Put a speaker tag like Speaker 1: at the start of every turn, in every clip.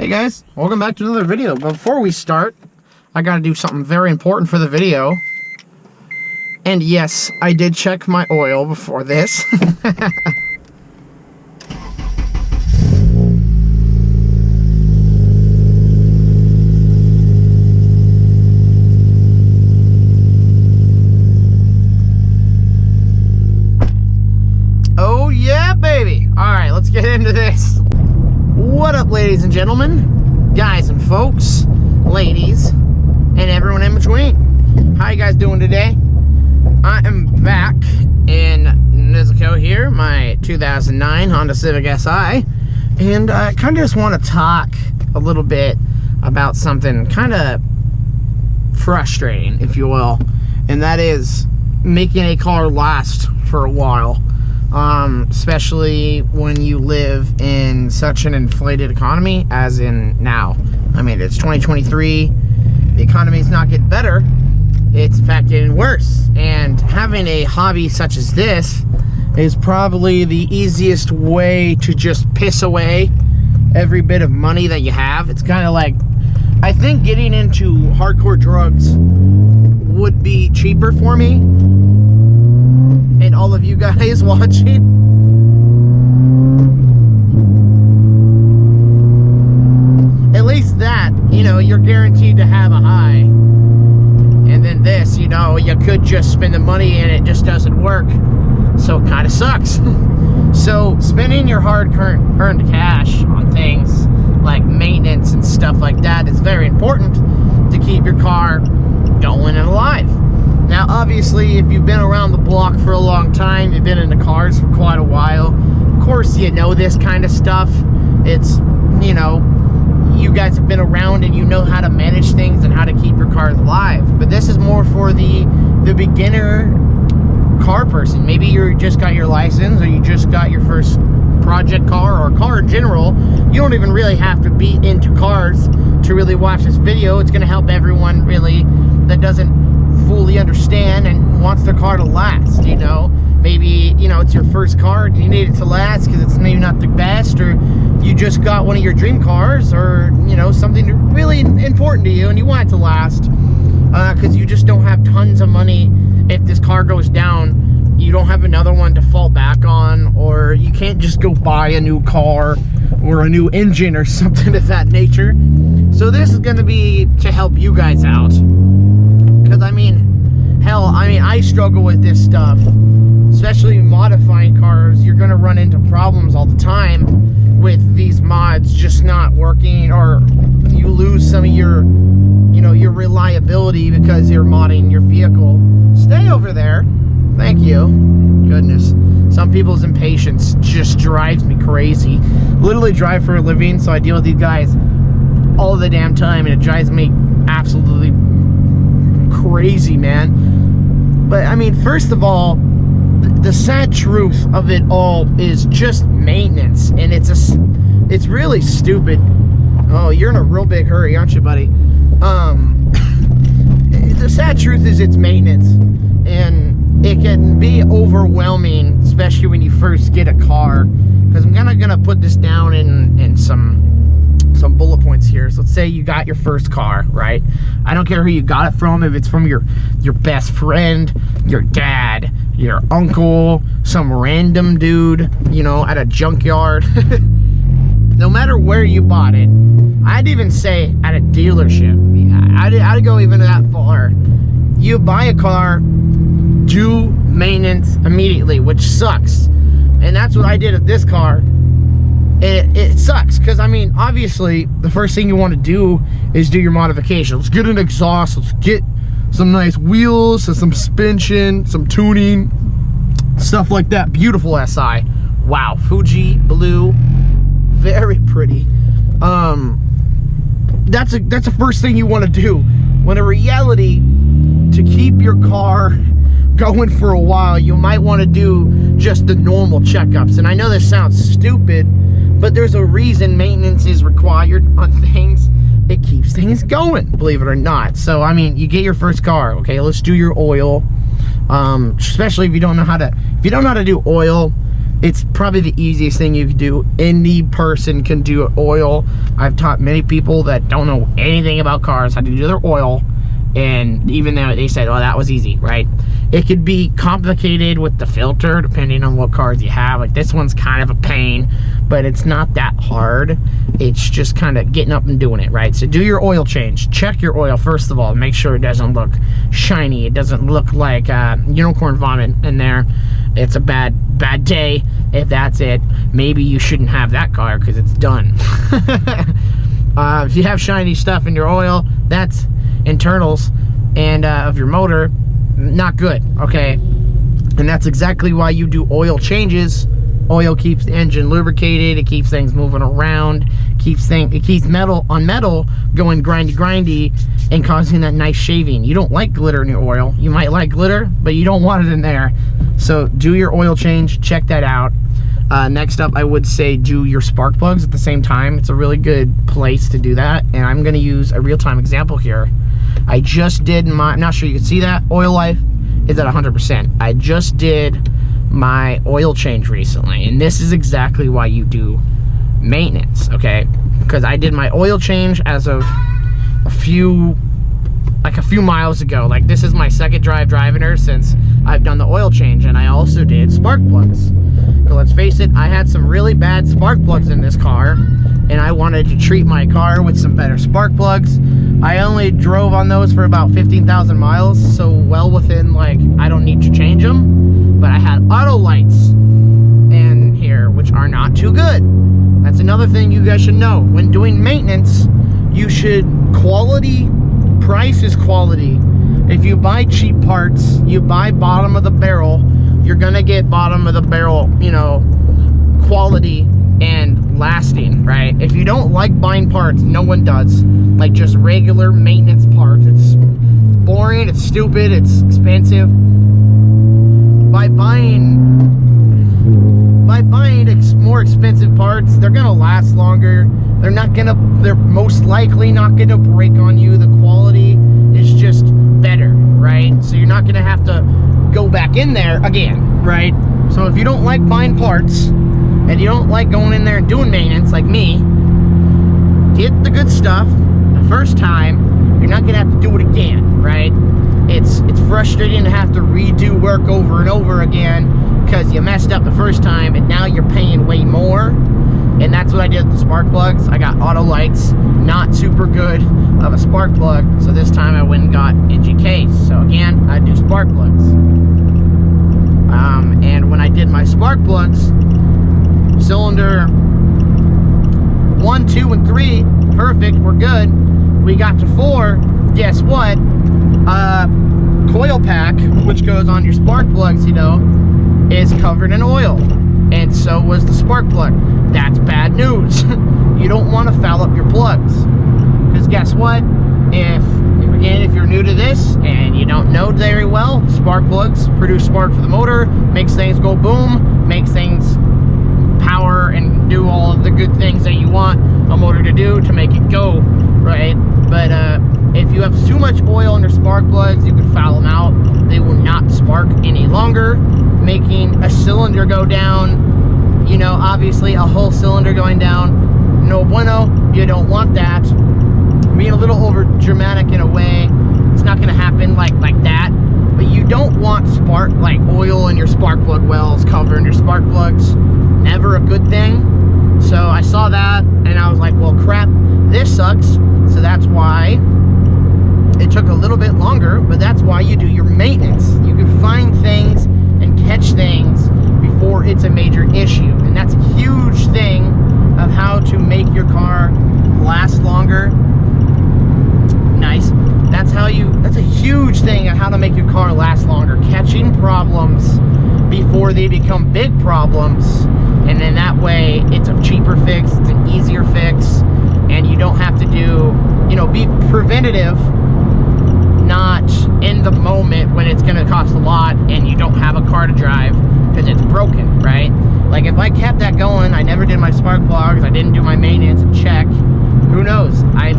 Speaker 1: Hey guys, welcome back to another video. But before we start, I gotta do something very important for the video. And yes, I did check my oil before this. Oh yeah, baby! Alright, let's get into this. What up, ladies and gentlemen, guys and folks, ladies, and everyone in between. How you guys doing today? I am back in Nezuko here, my 2009 Honda Civic Si, and I kind of just want to talk a little bit about something kind of frustrating, if you will, and that is making a car last for a while. Especially when you live in such an inflated economy as in now. I mean, it's 2023, the economy is not getting better, it's in fact getting worse. And having a hobby such as this is probably the easiest way to just piss away every bit of money that you have. It's kind of like, I think getting into hardcore drugs would be cheaper for me. And all of you guys watching, at least that, you know, you're guaranteed to have a high. And then this, you know, you could just spend the money and it just doesn't work, so it kind of sucks. So spending your hard-earned cash on things like maintenance and stuff like that is very important to keep your car going and alive. Now, obviously, if you've been around the block for a long time, you've been into cars for quite a while, of course you know this kind of stuff. It's, you know, you guys have been around and you know how to manage things and how to keep your cars alive. But this is more for the beginner car person. Maybe you just got your license, or you just got your first project car, or car in general. You don't even really have to be into cars to really watch this video. It's going to help everyone really that doesn't fully understand and wants their car to last. You know, maybe, you know, it's your first car and you need it to last because it's maybe not the best, or you just got one of your dream cars, or, you know, something really important to you and you want it to last, because you just don't have tons of money. If this car goes down, you don't have another one to fall back on, or you can't just go buy a new car or a new engine or something of that nature. So this is going to be to help you guys out. Because, I mean, hell, I struggle with this stuff, especially modifying cars. You're going to run into problems all the time with these mods just not working, or you lose some of your, you know, your reliability because you're modding your vehicle. Stay over there. Thank you. Goodness. Some people's impatience just drives me crazy. Literally drive for a living, so I deal with these guys all the damn time, and it drives me absolutely crazy, man. But I mean, first of all, the sad truth of it all is just maintenance, and it's really stupid. Oh, you're in a real big hurry, aren't you, buddy? The sad truth is it's maintenance, and it can be overwhelming, especially when you first get a car. Because I'm gonna put this down in some bullet points here. So let's say you got your first car, right? I don't care who you got it from, if it's from your best friend, your dad, your uncle, some random dude, you know, at a junkyard. No matter where you bought it, I'd even say at a dealership. I'd go even that far. You buy a car, do maintenance immediately, which sucks. And that's what I did with this car. It sucks, because I mean, obviously the first thing you want to do is do your modification. Let's get an exhaust, let's get some nice wheels, some suspension, some tuning, stuff like that. Beautiful SI. Wow, Fuji blue, very pretty. That's the first thing you want to do, when in reality, to keep your car going for a while, you might want to do just the normal checkups. And I know this sounds stupid, but there's a reason maintenance is required on things. It keeps things going, believe it or not. So, I mean, you get your first car, okay, let's do your oil. Especially if you don't know how to do oil, It's probably the easiest thing you can do. Any person can do oil. I've taught many people that don't know anything about cars how to do their oil, and even though they said, oh, that was easy, right? It could be complicated with the filter depending on what cars you have. Like this one's kind of a pain, but it's not that hard. It's just kind of getting up and doing it, right? So do your oil change. Check your oil first of all. Make sure it doesn't look shiny. It doesn't look like unicorn vomit in there. It's a bad day if that's it. Maybe you shouldn't have that car because it's done. If you have shiny stuff in your oil, that's internals and of your motor, not good, okay? And that's exactly why you do oil changes. Oil keeps the engine lubricated, it keeps things moving around, it keeps metal on metal going grindy and causing that nice shaving. You don't like glitter in your oil. You might like glitter, but you don't want it in there. So do your oil change, check that out. Next up, I would say do your spark plugs at the same time. It's a really good place to do that, and I'm gonna use a real-time example here. I just did my, I'm not sure you can see that, oil life is at 100%. I just did my oil change recently, and this is exactly why you do maintenance, okay? Because I did my oil change as of a few miles ago. Like this is my second driving her since I've done the oil change, and I also did spark plugs. So let's face it, I had some really bad spark plugs in this car, and I wanted to treat my car with some better spark plugs. I only drove on those for about 15,000 miles, so well within, like, I don't need to change them. But I had auto lights in here, which are not too good. That's another thing you guys should know. When doing maintenance, you should, price is quality. If you buy cheap parts, you buy bottom of the barrel, you're gonna get bottom of the barrel, you know, quality and lasting, right? If you don't like buying parts, no one does, like just regular maintenance parts, it's boring, it's stupid, it's expensive. By buying more expensive parts, they're gonna last longer. They're most likely not gonna break on you. The quality is just better, right? So you're not gonna have to go back in there again, right? So if you don't like buying parts and you don't like going in there and doing maintenance like me, get the good stuff the first time. You're not gonna have to do it again, right? It's frustrating to have to redo work over and over again because you messed up the first time and now you're paying way more. And that's what I did with the spark plugs. I got auto lights, not super good of a spark plug, so this time I went and got NGKs. So again, I do spark plugs. And when I did my spark plugs, cylinder 1, 2, and 3, perfect, we're good. We got to 4, guess what? Coil pack, which goes on your spark plugs, you know, is covered in oil. And so was the spark plug. That's bad news. You don't want to foul up your plugs. Because guess what? If you're new to this and you don't know very well, spark plugs produce spark for the motor, makes things go boom, makes things power and do all of the good things that you want a motor to do to make it go, right? But if you have too much oil in your spark plugs, you can foul them out. They will not spark any longer, making a cylinder go down. You know, obviously a whole cylinder going down, no bueno. You don't want that. Being a little over dramatic in a way, it's not going to happen like that. But you don't want oil in your spark plug wells, covering your spark plugs. Never a good thing. So I saw that and I was like, well, crap, this sucks. So that's why it took a little bit longer, but that's why you do your maintenance. You can find things and catch things before it's a major issue. And that's a huge thing of how to make your car last longer. Nice. That's a huge thing on how to make your car last longer. Catching problems before they become big problems. And then that way it's a cheaper fix, it's an easier fix, and you don't have to do, you know, be preventative, not in the moment when it's gonna cost a lot and you don't have a car to drive because it's broken, right? Like if I kept that going, I never did my spark plugs, I didn't do my maintenance and check, who knows? I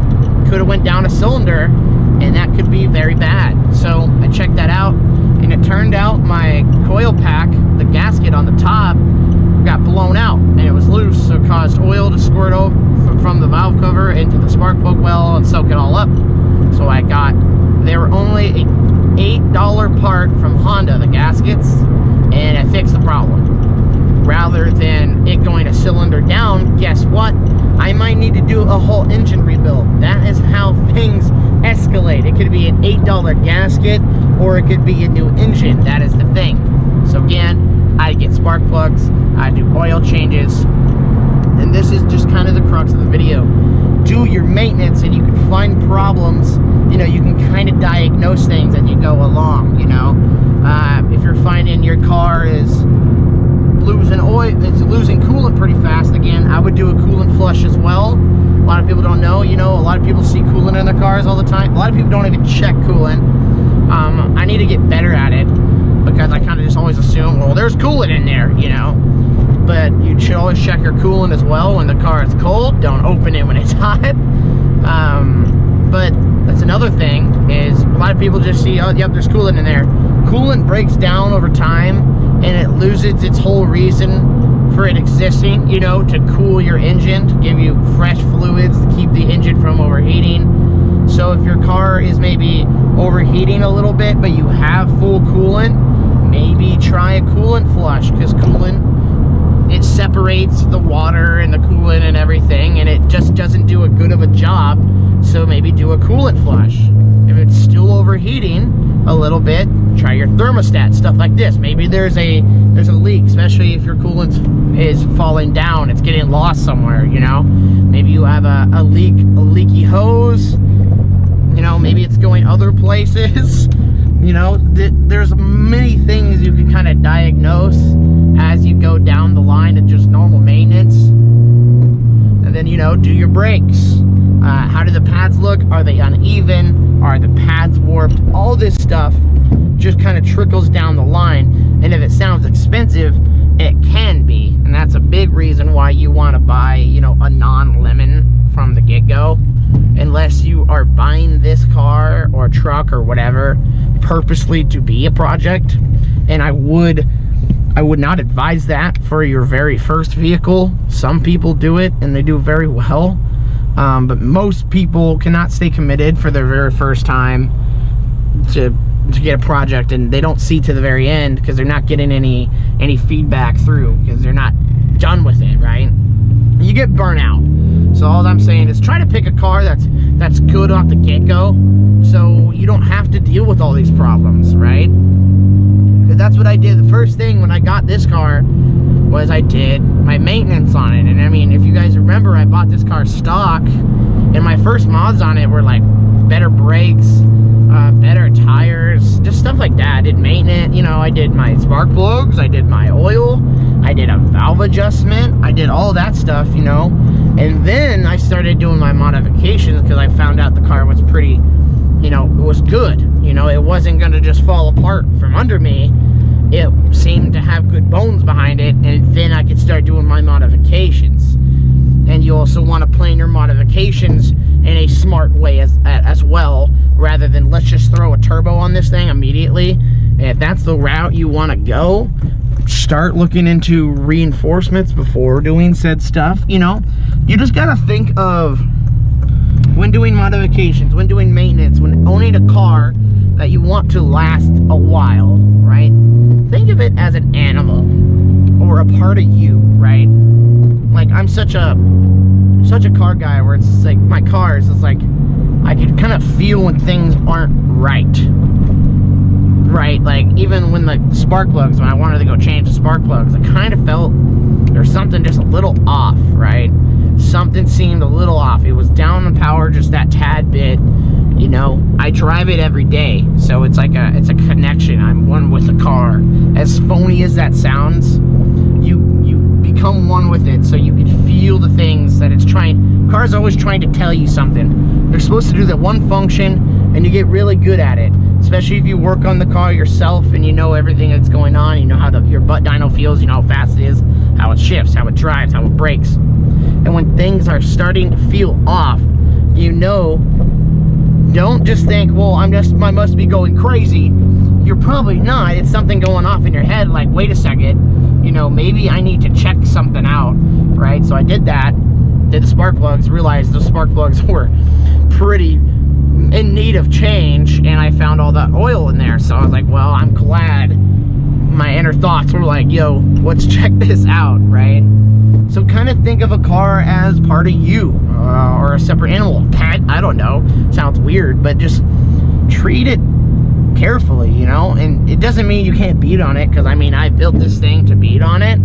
Speaker 1: could have went down a cylinder and that could be very bad. So I checked that out and it turned out my coil pack, the gasket on the top, spark plug well and soak it all up. So I got, they were only an $8 part from Honda, the gaskets, and it fixed the problem. Rather than it going a cylinder down, guess what? I might need to do a whole engine rebuild. That is how things escalate. It could be an $8 gasket, or it could be a new engine. That is the thing. So again, I get spark plugs, I do oil changes, and this is just kind of the crux of the video. Do your maintenance, and you can find problems. You know, you can kind of diagnose things as you go along. You know, if you're finding your car is losing oil, it's losing coolant pretty fast, again, I would do a coolant flush as well. A lot of people don't know, you know, a lot of people see coolant in their cars all the time. A lot of people don't even check coolant. I need to get better at it, because I kind of just always assume, well, there's coolant in there, you know. But you should always check your coolant as well when the car is cold. Don't open it when it's hot. But that's another thing, is a lot of people just see, oh, yep, there's coolant in there. Coolant breaks down over time, and it loses its whole reason for it existing, you know, to cool your engine, to give you fresh fluids, to keep the engine from overheating. So if your car is maybe overheating a little bit, but you have full coolant, maybe try a coolant flush, because coolant, it separates the water and the coolant and everything, and it just doesn't do a good of a job. So maybe do a coolant flush. If it's still overheating a little bit, try your thermostat, stuff like this. Maybe there's a leak, especially if your coolant is falling down, it's getting lost somewhere, you know. Maybe you have a leaky hose, you know, maybe it's going other places. You know, there's many things you can kind of diagnose as you go down the line of just normal maintenance. And then, you know, do your brakes. How do the pads look? Are they uneven? Are the pads warped? All this stuff just kind of trickles down the line. And if it sounds expensive, it can be. And that's a big reason why you want to buy, you know, a non-lemon from the get-go. Unless you are buying this car or truck or whatever purposely to be a project. And I would not advise that for your very first vehicle. Some people do it and they do very well. But most people cannot stay committed for their very first time to get a project, and they don't see to the very end because they're not getting any feedback through, because they're not done with it, right? You get burnt out. So all I'm saying is try to pick a car that's good off the get-go, so you don't have to deal with all these problems, right? Because that's what I did. The first thing when I got this car was I did my maintenance on it. And I mean, if you guys remember, I bought this car stock, and my first mods on it were like better brakes, better tires, just stuff like that. I did maintenance, you know, I did my spark plugs, I did my oil, I did a valve adjustment, I did all that stuff, you know. And then I started doing my modifications, because I found out the car was pretty, you know, it was good. You know, it wasn't going to just fall apart from under me. It seemed to have good bones behind it, and then I could start doing my modifications. And you also want to plan your modifications in a smart way as well, rather than let's just throw a turbo on this thing immediately. And if that's the route you want to go, start looking into reinforcements before doing said stuff. You know, you just got to think of, when doing modifications, when doing maintenance, when owning a car that you want to last a while, right? Think of it as an animal or a part of you, right? Like, I'm such a car guy where it's just like, my cars, it's like, I can kind of feel when things aren't right. Right, like even when the spark plugs, when I wanted to go change the spark plugs, I kind of felt there's something just a little off, right? Something seemed a little off. It was down in power just that tad bit. You know, I drive it every day, so it's like it's a connection. I'm one with the car. As phony as that sounds, you become one with it, so you can feel the things that it's trying. Car's always trying to tell you something. They're supposed to do that one function, and you get really good at it. Especially if you work on the car yourself and you know everything that's going on. You know how your butt dyno feels, you know how fast it is, how it shifts, how it drives, how it brakes. And when things are starting to feel off, you know, don't just think, well, I must be going crazy. You're probably not. It's something going off in your head, like, wait a second, you know, maybe I need to check something out, right? So I did that, did the spark plugs, realized the spark plugs were found all that oil in there. So I was like, well, I'm glad. My inner thoughts were like, yo, let's check this out, right? So kind of think of a car as part of you, or a separate animal. Pet, I don't know, sounds weird, but just treat it carefully, you know? And it doesn't mean you can't beat on it, because I mean, I built this thing to beat on it,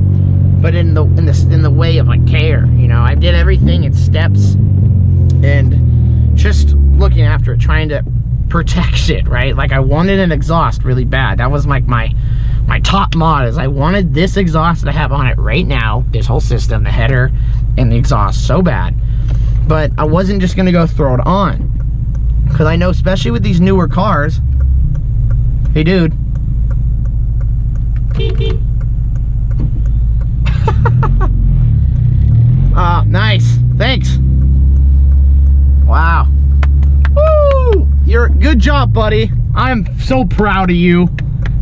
Speaker 1: but in the way of like care, you know? I did everything in steps, and just looking after it, trying to protect it, right? Like I wanted an exhaust really bad. That was like my top mod, is I wanted this exhaust that I have on it right now, this whole system, the header and the exhaust, so bad. But I wasn't just gonna go throw it on, because I know, especially with these newer cars, hey dude, nice, thanks. Wow, woo, you're good job, buddy. I'm so proud of you.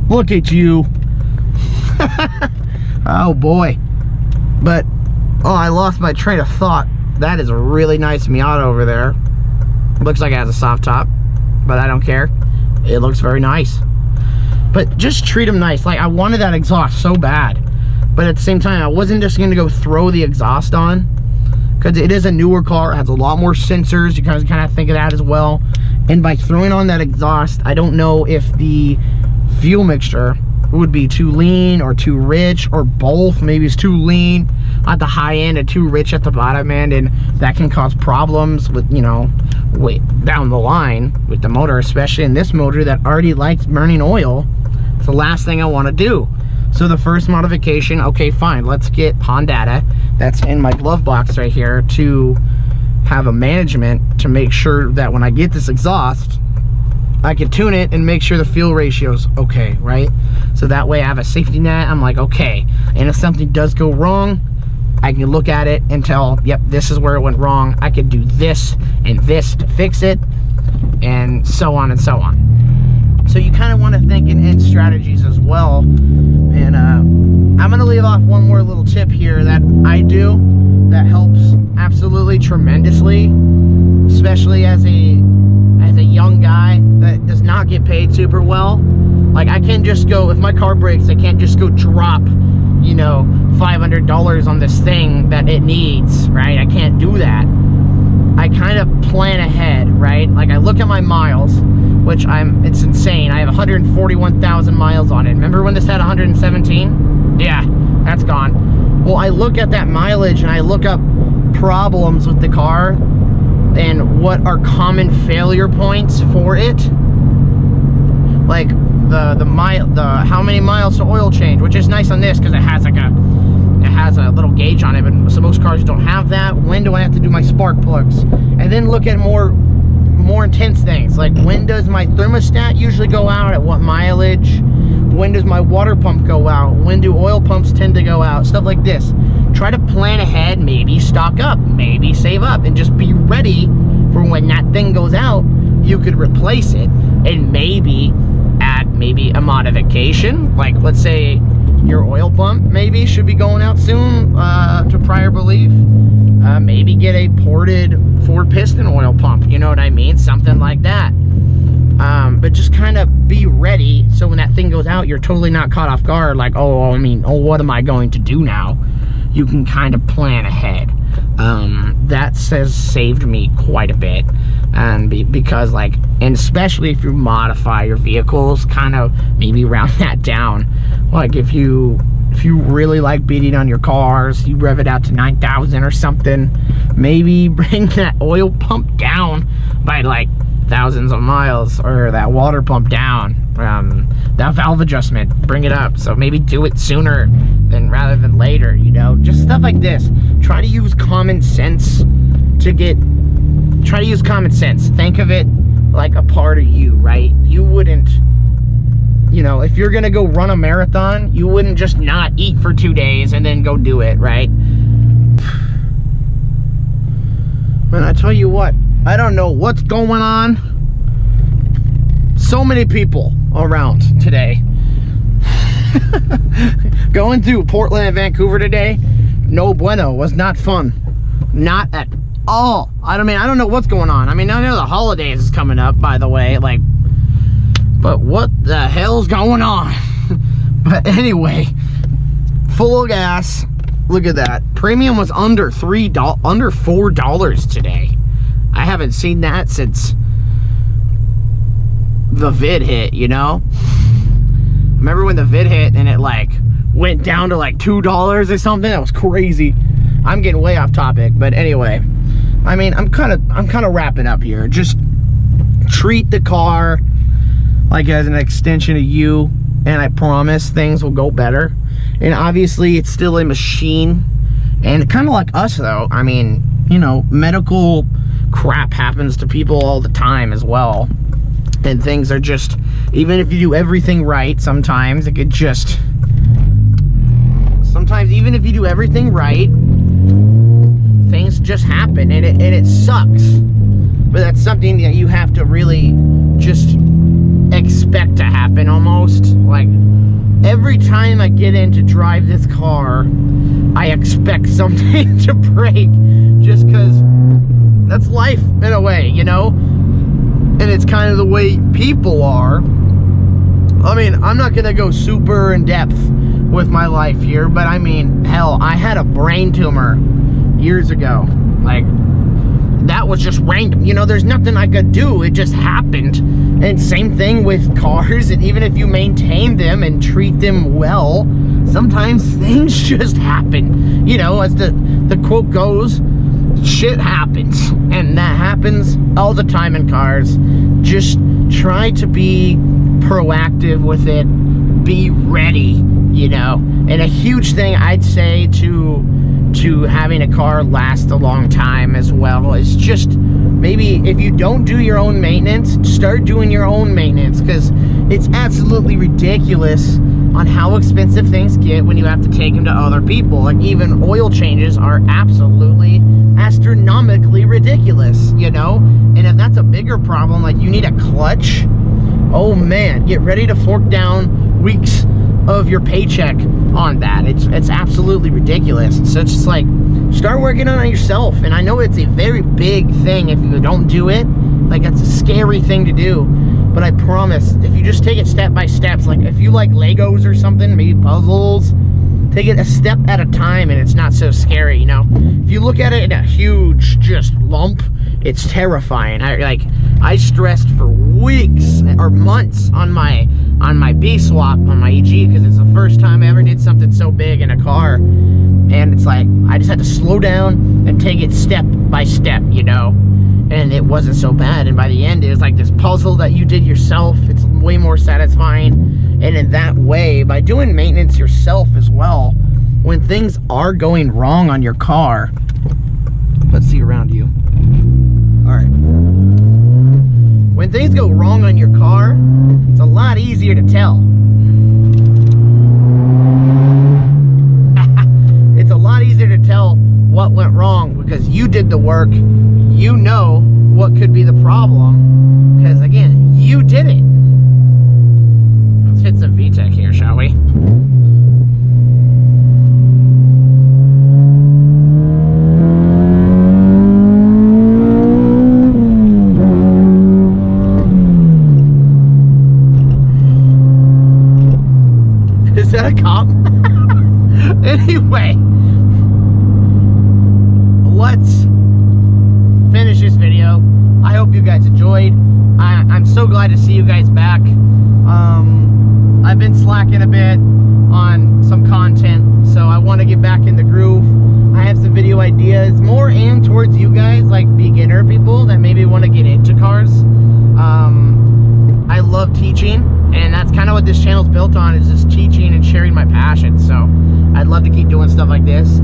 Speaker 1: Look at you. Oh boy. But, oh, I lost my train of thought. That is a really nice Miata over there. Looks like it has a soft top, but I don't care. It looks very nice. But just treat them nice. Like, I wanted that exhaust so bad, but at the same time, I wasn't just gonna go throw the exhaust on, because it is a newer car. It has a lot more sensors. You guys kind of think of that as well. And by throwing on that exhaust, I don't know if the fuel mixture would be too lean or too rich, or both. Maybe it's too lean at the high end and too rich at the bottom end, and that can cause problems with, you know, way down the line with the motor, especially in this motor that already likes burning oil. It's the last thing I want to do. So the first modification, okay, fine, let's get Honda that's in my glove box right here to have a management to make sure that when I get this exhaust, I can tune it and make sure the fuel ratio's okay, right? So that way I have a safety net. I'm like, okay, and if something does go wrong, I can look at it and tell, yep, this is where it went wrong. I could do this and this to fix it, and so on and so on. So you kind of want to think in strategies as well. And I'm gonna leave off one more little tip here that I do that helps absolutely tremendously, especially as a young guy that does not get paid super well. Like, I can't just go, if my car breaks, I can't just go drop, you know, $500 on this thing that it needs, right? I can't do that. I kind of plan ahead, right? Like, I look at my miles, which it's insane. I have 141,000 miles on it. Remember when this had 117? Yeah, that's gone. Well, I look at that mileage and I look up problems with the car and what are common failure points for it, like the how many miles to oil change, which is nice on this because it has a little gauge on it, but so most cars don't have that. When do I have to do my spark plugs? And then look at more intense things, like when does my thermostat usually go out, at what mileage, when does my water pump go out, when do oil pumps tend to go out, stuff like this. Try to plan ahead, maybe stock up, maybe save up, and just be ready for when that thing goes out, you could replace it, and maybe add a modification. Like, let's say your oil pump maybe should be going out soon, to prior belief. Maybe get a ported 4-piston oil pump, you know what I mean? Something like that. But just kind of be ready, so when that thing goes out, you're totally not caught off guard, like, oh, what am I going to do now? You can kind of plan ahead. That has saved me quite a bit, and because, like, and especially if you modify your vehicles, kind of maybe round that down. Like, if you really like beating on your cars, you rev it out to 9,000 or something, maybe bring that oil pump down by like thousands of miles, or that water pump down, that valve adjustment, bring it up. So maybe do it sooner rather than later, you know, just stuff like this. Try to use common sense try to use common sense. Think of it like a part of you, right? You wouldn't, you know, if you're gonna go run a marathon, you wouldn't just not eat for 2 days and then go do it, right? Man, I tell you what, I don't know what's going on. So many people around today. Going through Portland and Vancouver today, no bueno, was not fun. Not at all. I don't know what's going on. I mean, I know the holidays is coming up, by the way. Like, But what the hell's going on? But anyway, full of gas. Look at that. Premium was under $4 today. I haven't seen that since the vid hit, you know? Remember when the vid hit and it like went down to like $2 or something? That was crazy. I'm getting way off topic, but anyway, I mean, I'm kind of wrapping up here. Just treat the car like as an extension of you, and I promise things will go better. And obviously it's still a machine, and kind of like us though, I mean, you know, medical crap happens to people all the time as well, and things are just, even if you do everything right, sometimes it could just, sometimes even if you do everything right, things just happen, and it sucks. But that's something that you have to really just expect to happen almost. Like, every time I get in to drive this car, I expect something to break, just because that's life in a way, you know? And it's kind of the way people are. I mean, I'm not gonna go super in depth with my life here, but I mean, hell, I had a brain tumor years ago. Like, that was just random, you know, there's nothing I could do, it just happened. And same thing with cars, and even if you maintain them and treat them well, sometimes things just happen. You know, as the quote goes, shit happens, and that happens all the time in cars. Just try to be proactive with it, be ready, you know. And a huge thing I'd say to having a car last a long time as well is just, maybe if you don't do your own maintenance, start doing your own maintenance, because it's absolutely ridiculous on how expensive things get when you have to take them to other people. Like, even oil changes are absolutely astronomically ridiculous, you know? And if that's a bigger problem, like you need a clutch, oh man, get ready to fork down weeks of your paycheck on that. It's absolutely ridiculous. So it's just like, start working on it yourself. And I know it's a very big thing if you don't do it. Like, that's a scary thing to do. But I promise, if you just take it step by steps, like if you like Legos or something, maybe puzzles, take it a step at a time and it's not so scary, you know? If you look at it in a huge just lump, it's terrifying. I stressed for weeks or months on my B swap on my EG, because it's the first time I ever did something so big in a car. And it's like, I just had to slow down and take it step by step, you know? And it wasn't so bad. And by the end, it was like this puzzle that you did yourself. It's way more satisfying. And in that way, by doing maintenance yourself as well, when things are going wrong on your car, let's see around you. All right. When things go wrong on your car, it's a lot easier to tell. It's a lot easier to tell what went wrong because you did the work. You know what could be the problem because, again, you did it. Let's hit some VTEC here, shall we? Is that a cop? Anyway, let's finish this video. I hope you guys enjoyed. I'm so glad to see you guys back. I've been slacking a bit on some content, so I want to get back in the groove. I have some video ideas more aimed towards you guys, like beginner people that maybe want to get into cars. I love teaching, and that's kind of what this channel's built on, is just teaching and sharing my passion. So I'd love to keep doing stuff like this.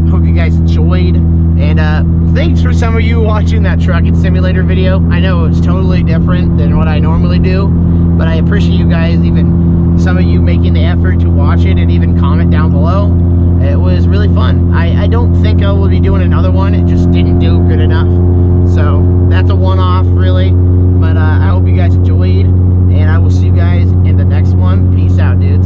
Speaker 1: Hope you guys enjoyed, and thanks for some of you watching that trucking simulator video. I know it's totally different than what I normally do, but I appreciate you guys, even some of you making the effort to watch it and even comment down below. It was really fun. I don't think I will be doing another one. It just didn't do good enough, so that's a one-off really. But I hope you guys enjoyed, and I will see you guys in the next one. Peace out, dudes.